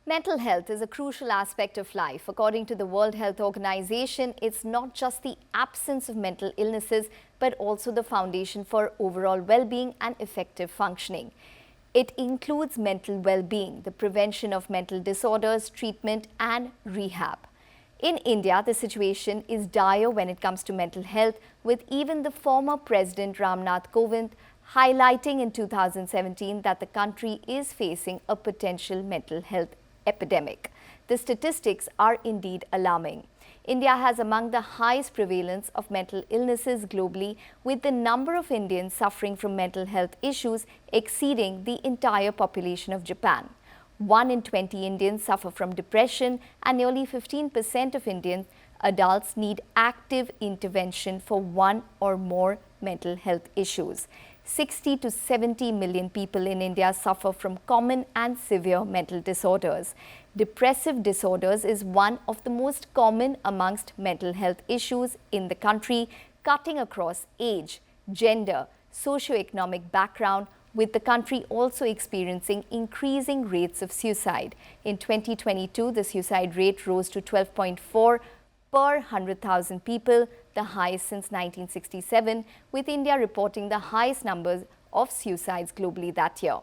Mental health is a crucial aspect of life. According to the World Health Organization, it's not just the absence of mental illnesses, but also the foundation for overall well-being and effective functioning. It includes mental well-being, the prevention of mental disorders, treatment and rehab. In India, the situation is dire when it comes to mental health, with even the former President Ramnath Kovind highlighting in 2017 that the country is facing a potential mental health epidemic. The statistics are indeed alarming. India has among the highest prevalence of mental illnesses globally, with the number of Indians suffering from mental health issues exceeding the entire population of Japan. 1 in 20 Indians suffer from depression, and nearly 15% of Indian adults need active intervention for one or more mental health issues. 60 to 70 million people in India suffer from common and severe mental disorders. Depressive disorders is one of the most common amongst mental health issues in the country, cutting across age, gender, socio-economic background, with the country also experiencing increasing rates of suicide. In 2022, the suicide rate rose to 12.4 per 100,000 people, the highest since 1967, with India reporting the highest numbers of suicides globally that year.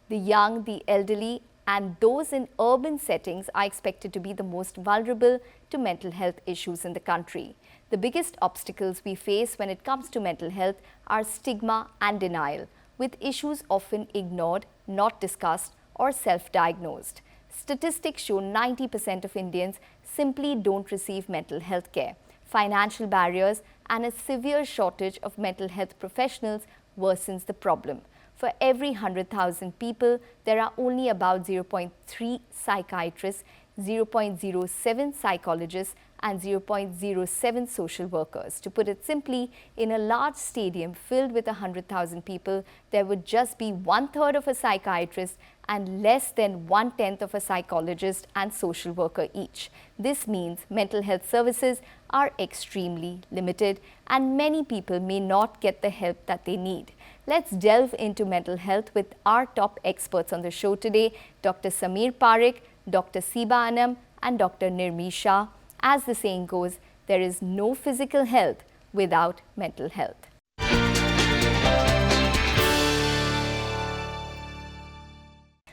The young, the elderly, and those in urban settings are expected to be the most vulnerable to mental health issues in the country. The biggest obstacles we face when it comes to mental health are stigma and denial, with issues often ignored, not discussed, or self-diagnosed. Statistics show 90% of Indians simply don't receive mental health care. Financial barriers and a severe shortage of mental health professionals worsens the problem. For every 100,000 people, there are only about 0.3 psychiatrists, 0.07 psychologists, and 0.07 social workers. To put it simply, in a large stadium filled with 100,000 people, there would just be 1/3 of a psychiatrist and less than 1/10 of a psychologist and social worker each. This means mental health services are extremely limited, and many people may not get the help that they need. Let's delve into mental health with our top experts on the show today, Dr. Samir Parikh, Dr. Seeba Anam, and Dr. Nirmee Shah. As the saying goes, there is no physical health without mental health.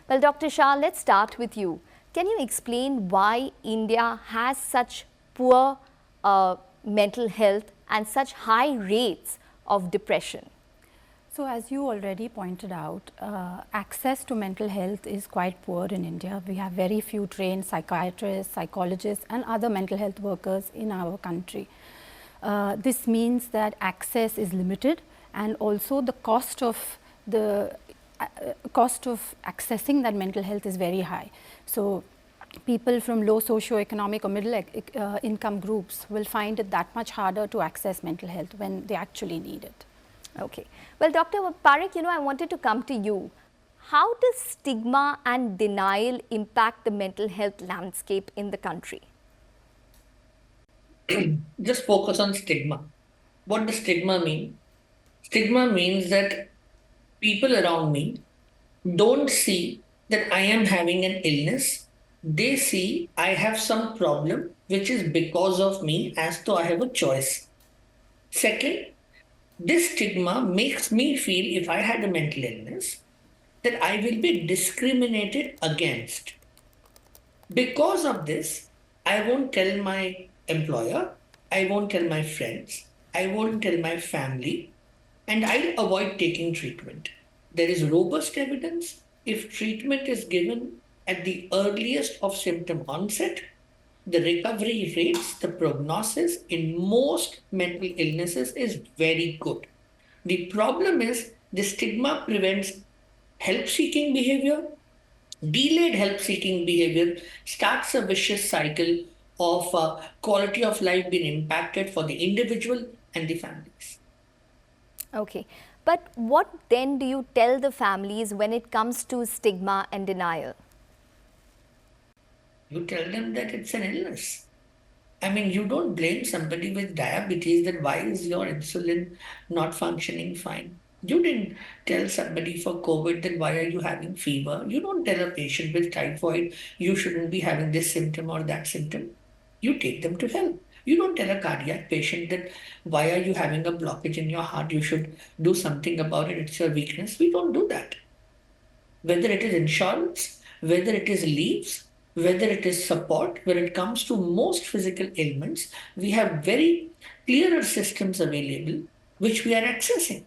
Well, Dr. Shah, let's start with you. Can you explain why India has such poor mental health and such high rates of depression? So as you already pointed out, access to mental health is quite poor in India. We have very few trained psychiatrists, psychologists and other mental health workers in our country. This means that access is limited, and also the cost of accessing that mental health is very high. So people from low socio-economic or middle income groups will find it that much harder to access mental health when they actually need it. Okay. Well, Dr. Parikh, I wanted to come to you. How does stigma and denial impact the mental health landscape in the country? Just focus on stigma. What does stigma mean? Stigma means that people around me don't see that I am having an illness. They see I have some problem which is because of me, as though I have a choice. Second, this stigma makes me feel, if I had a mental illness, that I will be discriminated against. Because of this, I won't tell my employer, I won't tell my friends, I won't tell my family, and I'll avoid taking treatment. There is robust evidence. If treatment is given at the earliest of symptom onset, the recovery rates, the prognosis in most mental illnesses is very good. The problem is the stigma prevents help-seeking behavior. Delayed help-seeking behavior starts a vicious cycle of quality of life being impacted for the individual and the families. Okay. But what then do you tell the families when it comes to stigma and denial? You tell them that it's an illness. I mean, you don't blame somebody with diabetes that why is your insulin not functioning fine? You didn't tell somebody for COVID that why are you having fever? You don't tell a patient with typhoid you shouldn't be having this symptom or that symptom. You take them to help. You don't tell a cardiac patient that why are you having a blockage in your heart? You should do something about it. It's your weakness. We don't do that. Whether it is insurance, whether it is leaves, whether it is support, when it comes to most physical ailments, we have very clearer systems available which we are accessing.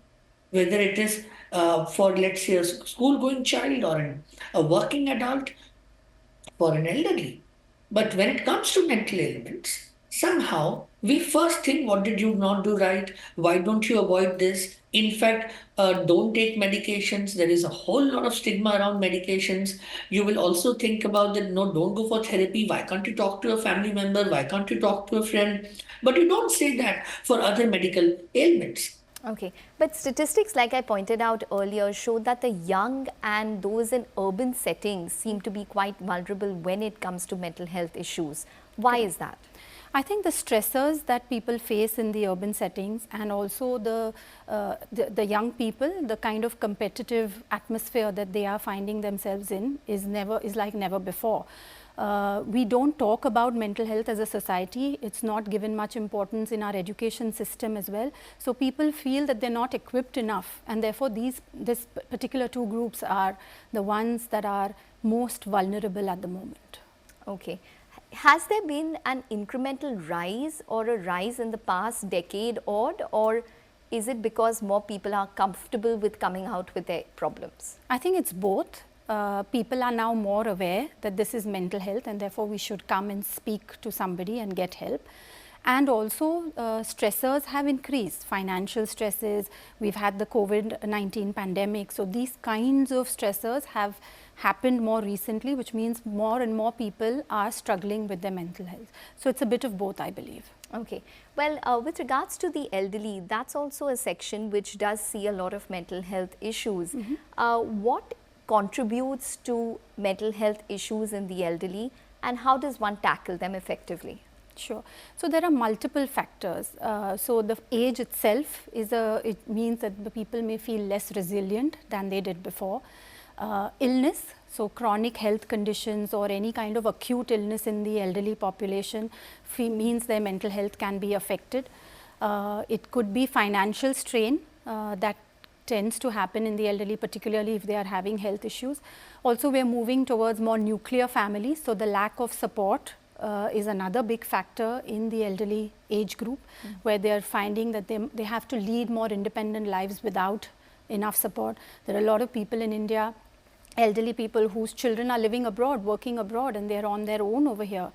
Whether it is for, let's say, a school going child or a working adult for an elderly. But when it comes to mental ailments, somehow we first think, what did you not do right? Why don't you avoid this? In fact, don't take medications. There is a whole lot of stigma around medications. You will also think about that, no, don't go for therapy. Why can't you talk to a family member? Why can't you talk to a friend? But you don't say that for other medical ailments. Okay, but statistics, like I pointed out earlier, show that the young and those in urban settings seem to be quite vulnerable when it comes to mental health issues. Why is that? I think the stressors that people face in the urban settings, and also the young people, the kind of competitive atmosphere that they are finding themselves in is like never before. We don't talk about mental health as a society. It's not given much importance in our education system as well. So people feel that they're not equipped enough, and therefore this particular two groups are the ones that are most vulnerable at the moment. Okay. Has there been an incremental rise or a rise in the past decade or is it because more people are comfortable with coming out with their problems? I think it's both. People are now more aware that this is mental health, and therefore we should come and speak to somebody and get help. And also stressors have increased, financial stresses, we've had the COVID-19 pandemic. So these kinds of stressors have happened more recently, which means more and more people are struggling with their mental health. So it's a bit of both, I believe. Okay. Well, with regards to the elderly, that's also a section which does see a lot of mental health issues. What contributes to mental health issues in the elderly, and how does one tackle them effectively? Sure. So there are multiple factors. So the age itself it means that the people may feel less resilient than they did before. Illness, so chronic health conditions or any kind of acute illness in the elderly population means their mental health can be affected. It could be financial strain that tends to happen in the elderly, particularly if they are having health issues. Also, we are moving towards more nuclear families, so the lack of support is another big factor in the elderly age group, where they are finding that they have to lead more independent lives without enough support. There are a lot of people in India, elderly people whose children are living abroad, working abroad, and they are on their own over here.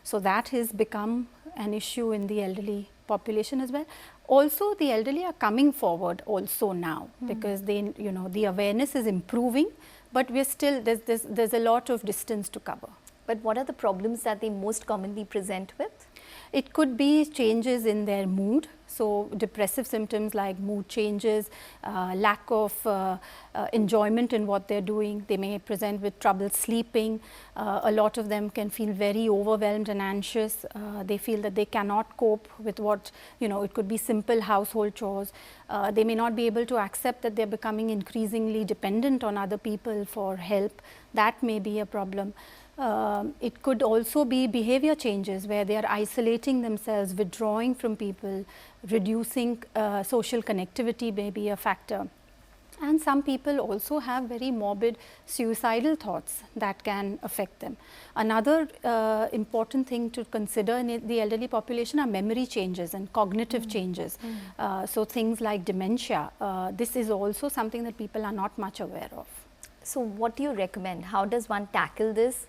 So that has become an issue in the elderly population as well. Also, the elderly are coming forward also now, because they, the awareness is improving, but we're still, there's a lot of distance to cover. But what are the problems that they most commonly present with? It could be changes in their mood, so depressive symptoms like mood changes, lack of enjoyment in what they're doing. They may present with trouble sleeping. A lot of them can feel very overwhelmed and anxious. They feel that they cannot cope with what, it could be simple household chores. They may not be able to accept that they're becoming increasingly dependent on other people for help. That may be a problem. It could also be behavior changes where they are isolating themselves, withdrawing from people, reducing social connectivity may be a factor. And some people also have very morbid suicidal thoughts that can affect them. Another important thing to consider in the elderly population are memory changes and cognitive changes. So things like dementia, this is also something that people are not much aware of. So what do you recommend? How does one tackle this?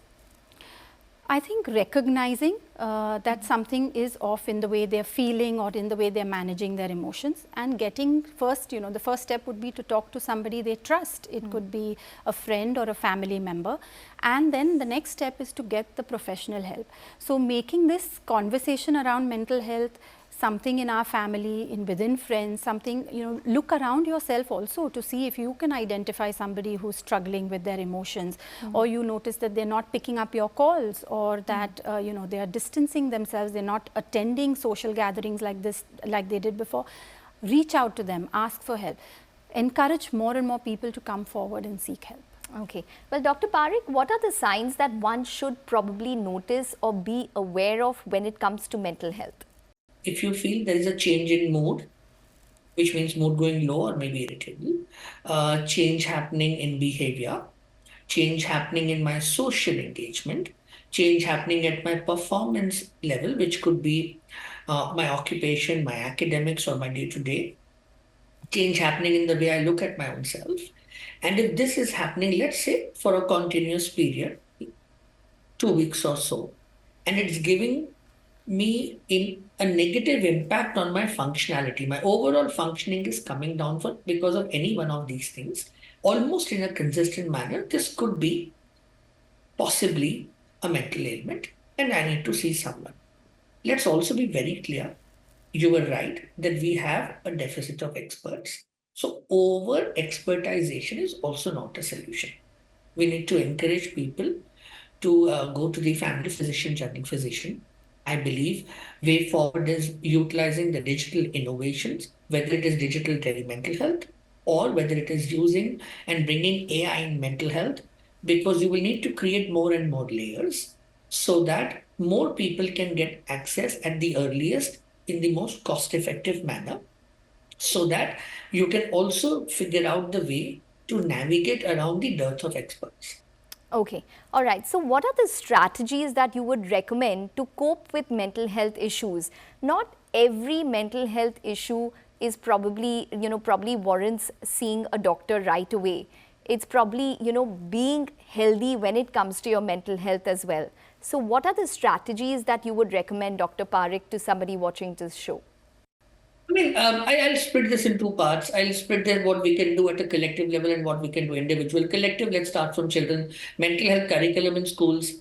I think recognizing that something is off in the way they're feeling or in the way they're managing their emotions, and getting first, the first step would be to talk to somebody they trust. It could be a friend or a family member, and then the next step is to get the professional help. So making this conversation around mental health something in our family, within friends, something, look around yourself also to see if you can identify somebody who's struggling with their emotions, or you notice that they're not picking up your calls, or that, they are distancing themselves, they're not attending social gatherings like this, like they did before. Reach out to them, ask for help. encourage more and more people to come forward and seek help. Okay. Well, Dr. Parikh, what are the signs that one should probably notice or be aware of when it comes to mental health? If you feel there is a change in mood, which means mood going low or maybe irritable, change happening in behavior, change happening in my social engagement, change happening at my performance level, which could be my occupation, my academics, or my day-to-day, change happening in the way I look at my own self. And if this is happening, let's say for a continuous period, 2 weeks or so, and it's giving me in a negative impact on my functionality, my overall functioning is coming down because of any one of these things, almost in a consistent manner, this could be possibly a mental ailment and I need to see someone. Let's also be very clear. You were right that we have a deficit of experts. So over expertization is also not a solution. We need to encourage people to go to the family physician, general physician. I believe way forward is utilizing the digital innovations, whether it is digital telemental health or whether it is using and bringing AI in mental health, because you will need to create more and more layers so that more people can get access at the earliest in the most cost-effective manner, so that you can also figure out the way to navigate around the dearth of experts. Okay. All right. So what are the strategies that you would recommend to cope with mental health issues? Not every mental health issue is probably warrants seeing a doctor right away. It's probably, being healthy when it comes to your mental health as well. So what are the strategies that you would recommend, Dr. Parikh, to somebody watching this show? I mean, I'll split this in two parts. I'll split that what we can do at a collective level and what we can do individual. Collective, let's start from children. Mental health curriculum in schools,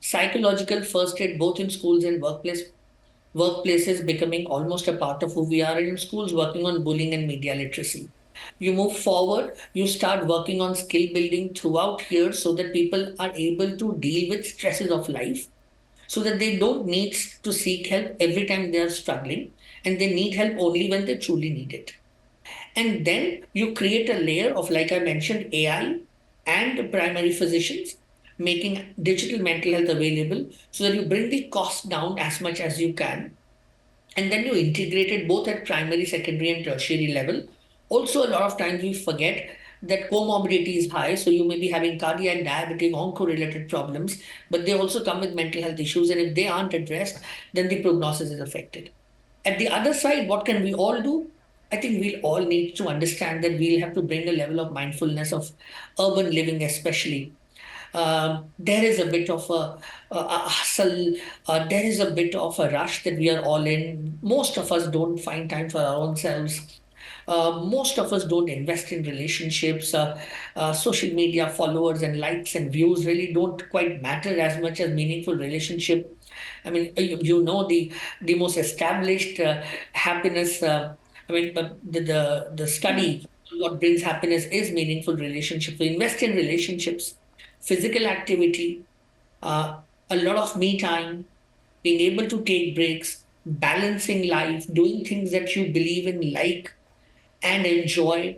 psychological first aid both in schools and workplaces becoming almost a part of who we are, and in schools working on bullying and media literacy. You move forward, you start working on skill building throughout here so that people are able to deal with stresses of life, so that they don't need to seek help every time they are struggling, and they need help only when they truly need it. And then you create a layer of, like I mentioned, AI and primary physicians, making digital mental health available so that you bring the cost down as much as you can. And then you integrate it both at primary, secondary, and tertiary level. Also, a lot of times we forget that comorbidity is high. So you may be having cardiac, diabetic, onco-related problems, but they also come with mental health issues. And if they aren't addressed, then the prognosis is affected. At the other side, what can we all do? I think we'll all need to understand that we'll have to bring a level of mindfulness of urban living, especially. There is a bit of a hustle, there is a bit of a rush that we are all in. Most of us don't find time for our own selves. Most of us don't invest in relationships. Social media followers and likes and views really don't quite matter as much as meaningful relationship. I mean, the most established happiness. The study what brings happiness is meaningful relationships. So invest in relationships, physical activity, a lot of me time, being able to take breaks, balancing life, doing things that you believe in, like and enjoy,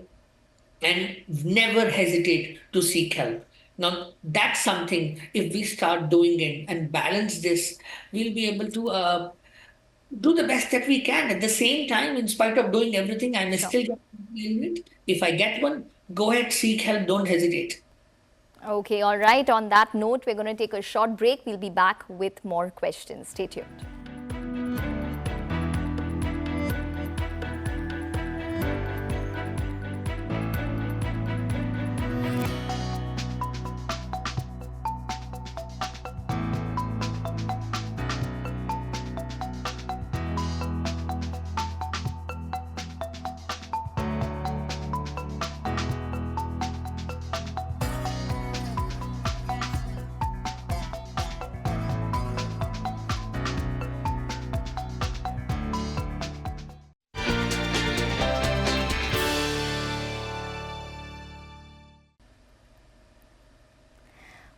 and never hesitate to seek help. Now, that's something, if we start doing it and balance this, we'll be able to do the best that we can. At the same time, in spite of doing everything, I may still get it. If I get one, go ahead, seek help, don't hesitate. Okay, all right. On that note, we're going to take a short break. We'll be back with more questions. Stay tuned.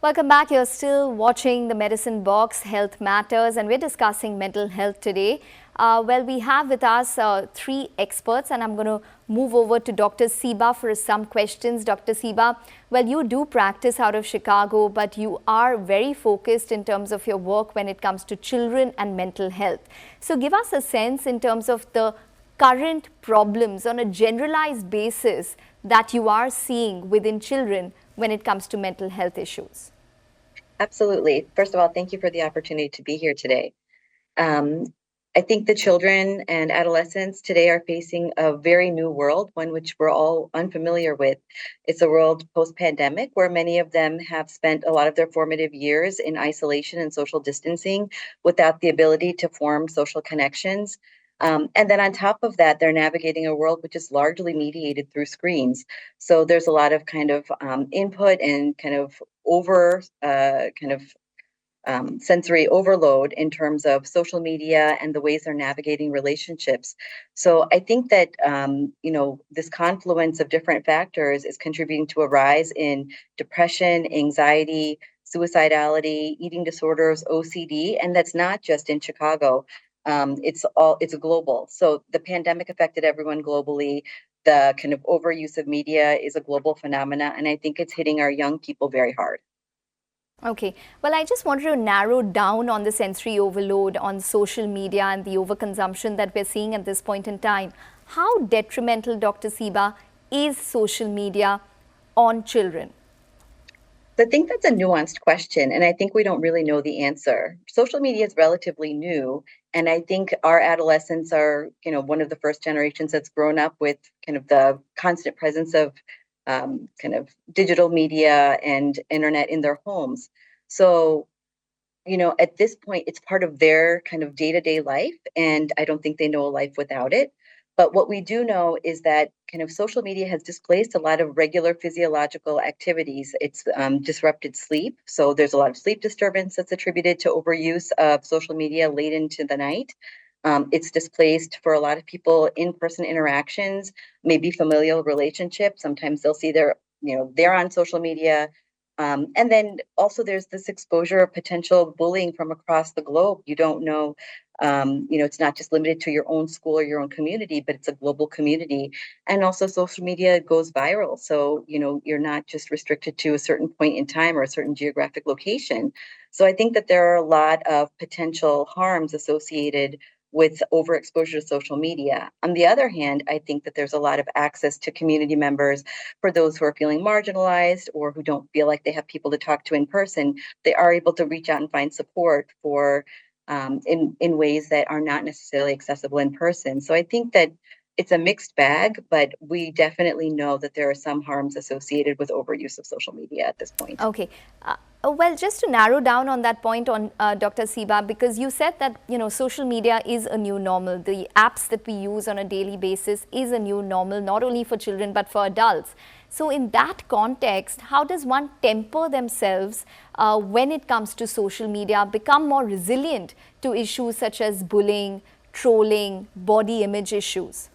Welcome back. You're still watching the Medicine Box, Health Matters, and we're discussing mental health today. Well, we have with us three experts, and I'm going to move over to Dr. Seeba for some questions. Dr. Seeba, well, you do practice out of Chicago, but you are very focused in terms of your work when it comes to children and mental health. So give us a sense in terms of the current problems on a generalized basis that you are seeing within children when it comes to mental health issues. Absolutely. First of all, thank you for the opportunity to be here today. I think the children and adolescents today are facing a very new world, one which we're all unfamiliar with. It's a world post-pandemic where many of them have spent a lot of their formative years in isolation and social distancing without the ability to form social connections. And then on top of that, they're navigating a world which is largely mediated through screens. So there's a lot of kind of input and kind of sensory overload in terms of social media and the ways they're navigating relationships. So I think that this confluence of different factors is contributing to a rise in depression, anxiety, suicidality, eating disorders, OCD, and that's not just in Chicago. It's global. So the pandemic affected everyone globally. The kind of overuse of media is a global phenomena, and I think it's hitting our young people very hard. Okay, well, I just wanted to narrow down on the sensory overload on social media and the overconsumption that we're seeing at this point in time. How detrimental, Dr. Seeba, is social media on children? I think that's a nuanced question, and I think we don't really know the answer. Social media is relatively new, and I think our adolescents are, one of the first generations that's grown up with kind of the constant presence of kind of digital media and internet in their homes. So, at this point, it's part of their kind of day-to-day life, and I don't think they know a life without it. But what we do know is that kind of social media has displaced a lot of regular physiological activities. It's disrupted sleep. So there's a lot of sleep disturbance that's attributed to overuse of social media late into the night. It's displaced for a lot of people in-person interactions, maybe familial relationships. Sometimes they'll see they're on social media. And then also there's this exposure of potential bullying from across the globe. You don't know, it's not just limited to your own school or your own community, but it's a global community. And also social media goes viral. So, you're not just restricted to a certain point in time or a certain geographic location. So I think that there are a lot of potential harms associated with overexposure to social media. On the other hand, I think that there's a lot of access to community members for those who are feeling marginalized or who don't feel like they have people to talk to in person. They are able to reach out and find support for in ways that are not necessarily accessible in person. So I think that it's a mixed bag, but we definitely know that there are some harms associated with overuse of social media at this point. Okay. Well, just to narrow down on that point on Dr. Seeba, because you said that, social media is a new normal. The apps that we use on a daily basis is a new normal, not only for children, but for adults. So in that context, how does one temper themselves when it comes to social media, become more resilient to issues such as bullying, trolling, body image issues?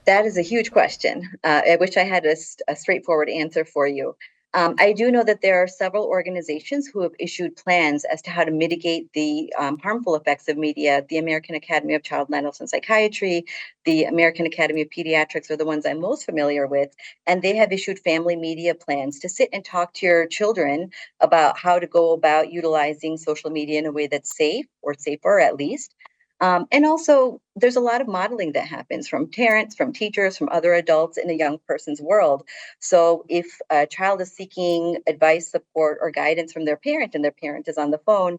That is a huge question. I wish I had a straightforward answer for you. I do know that there are several organizations who have issued plans as to how to mitigate the harmful effects of media. The American Academy of Child and Adolescent Psychiatry, the American Academy of Pediatrics are the ones I'm most familiar with, and they have issued family media plans to sit and talk to your children about how to go about utilizing social media in a way that's safe, or safer at least. And also, there's a lot of modeling that happens from parents, from teachers, from other adults in a young person's world. So if a child is seeking advice, support, or guidance from their parent, and their parent is on the phone,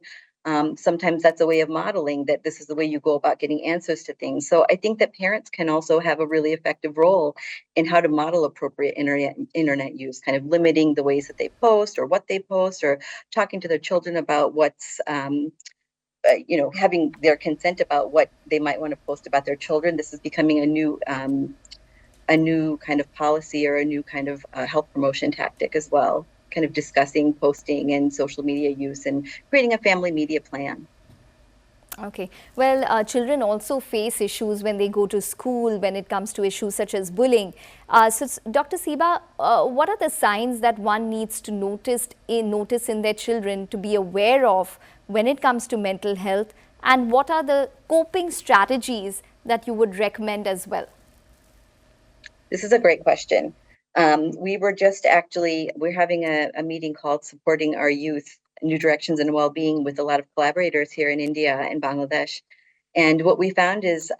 sometimes that's a way of modeling that this is the way you go about getting answers to things. So I think that parents can also have a really effective role in how to model appropriate internet use, kind of limiting the ways that they post or what they post, or talking to their children about what's having their consent about what they might want to post about their children. This is becoming a new kind of policy, or a new kind of health promotion tactic as well, kind of discussing posting and social media use and creating a family media plan. Okay. Well, children also face issues when they go to school when it comes to issues such as bullying. Dr. Seeba, what are the signs that one needs to notice in their children to be aware of when it comes to mental health? And what are the coping strategies that you would recommend as well? This is a great question. We're having a meeting called Supporting Our Youth, New Directions and Wellbeing with a lot of collaborators here in India and Bangladesh. And what we found is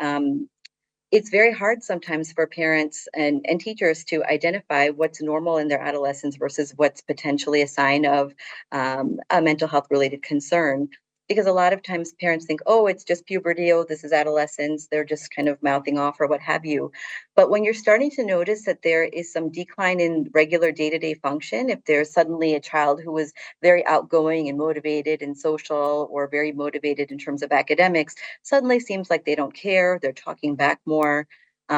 it's very hard sometimes for parents and teachers to identify what's normal in their adolescence versus what's potentially a sign of a mental health related concern. Because a lot of times parents think, oh, it's just puberty, oh, this is adolescence, they're just kind of mouthing off or what have you. But when you're starting to notice that there is some decline in regular day-to-day function, if there's suddenly a child who was very outgoing and motivated and social or very motivated in terms of academics, suddenly seems like they don't care, they're talking back more,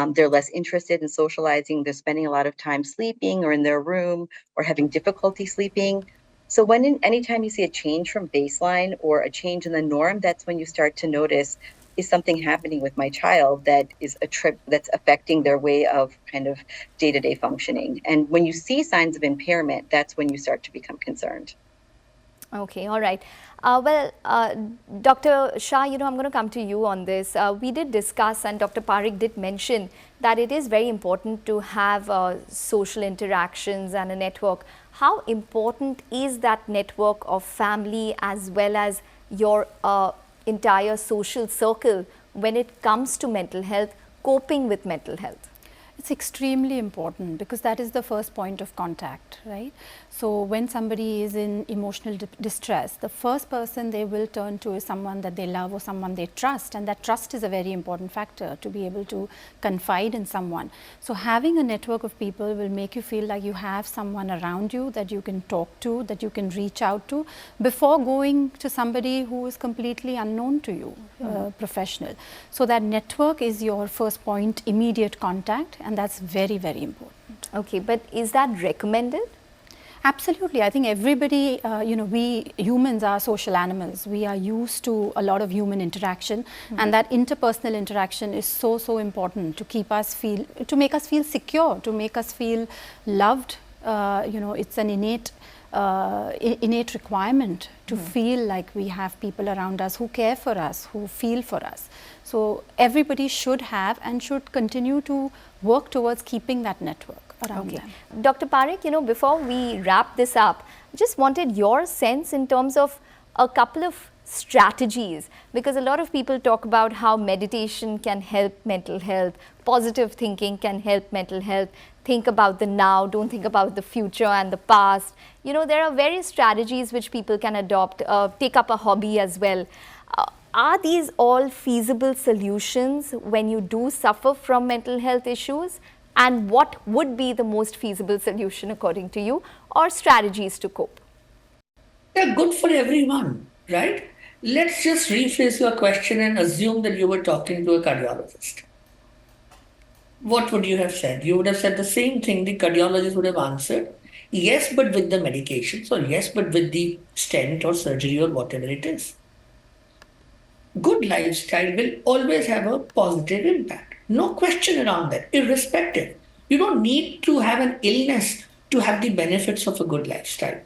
they're less interested in socializing, they're spending a lot of time sleeping or in their room or having difficulty sleeping. So anytime you see a change from baseline or a change in the norm, that's when you start to notice, is something happening with my child that is that's affecting their way of kind of day-to-day functioning. And when you see signs of impairment, that's when you start to become concerned. Okay, all right. Dr. Shah, I'm going to come to you on this. We did discuss, and Dr. Parikh did mention that it is very important to have social interactions and a network. How important is that network of family as well as your entire social circle when it comes to mental health, coping with mental health? It's extremely important because that is the first point of contact, right? So when somebody is in emotional distress, the first person they will turn to is someone that they love or someone they trust, and that trust is a very important factor to be able to confide in someone. So having a network of people will make you feel like you have someone around you that you can talk to, that you can reach out to before going to somebody who is completely unknown to you, professional. So that network is your first point, immediate contact, and that's very, very important. Okay, but is that recommended? Absolutely. I think everybody, we humans are social animals. We are used to a lot of human interaction, and that interpersonal interaction is so, so important to make us feel secure, to make us feel loved. It's an innate requirement to feel like we have people around us who care for us, who feel for us. So everybody should have and should continue to work towards keeping that network around them. Dr. Parikh, before we wrap this up, I just wanted your sense in terms of a couple of strategies, because a lot of people talk about how meditation can help mental health, positive thinking can help mental health, think about the now, don't think about the future and the past. There are various strategies which people can adopt, take up a hobby as well. Are these all feasible solutions when you do suffer from mental health issues? And what would be the most feasible solution according to you, or strategies to cope? They're good for everyone, right? Let's just rephrase your question and assume that you were talking to a cardiologist. What would you have said? You would have said the same thing the cardiologist would have answered. Yes, but with the medications, or yes, but with the stent or surgery or whatever it is. Good lifestyle will always have a positive impact. No question around that, irrespective. You don't need to have an illness to have the benefits of a good lifestyle.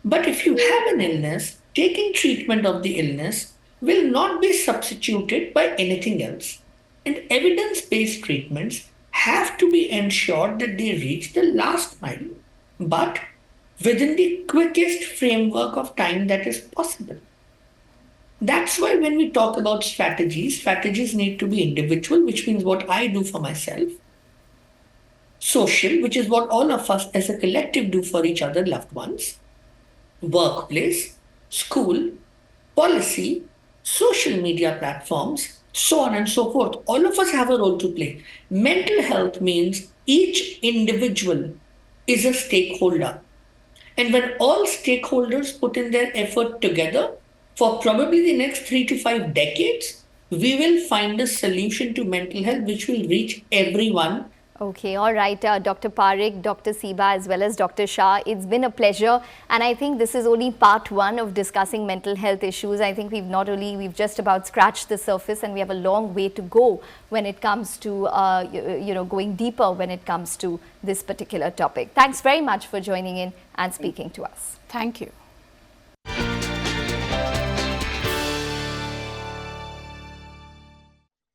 But if you have an illness, taking treatment of the illness will not be substituted by anything else. And evidence-based treatments have to be ensured that they reach the last mile, but within the quickest framework of time that is possible. That's why when we talk about strategies need to be individual, which means what I do for myself. Social, which is what all of us as a collective do for each other, loved ones. Workplace, school, policy, social media platforms, so on and so forth. All of us have a role to play. Mental health means each individual is a stakeholder. And when all stakeholders put in their effort together, for probably the next 3 to 5 decades, we will find a solution to mental health which will reach everyone Okay, all right, Dr. Parikh, Dr. Seeba, as well as Dr. Shah, it's been a pleasure, and I think this is only part one of discussing mental health issues. I think we've just about scratched the surface, and we have a long way to go when it comes to, going deeper when it comes to this particular topic. Thanks very much for joining in and speaking to us. Thank you.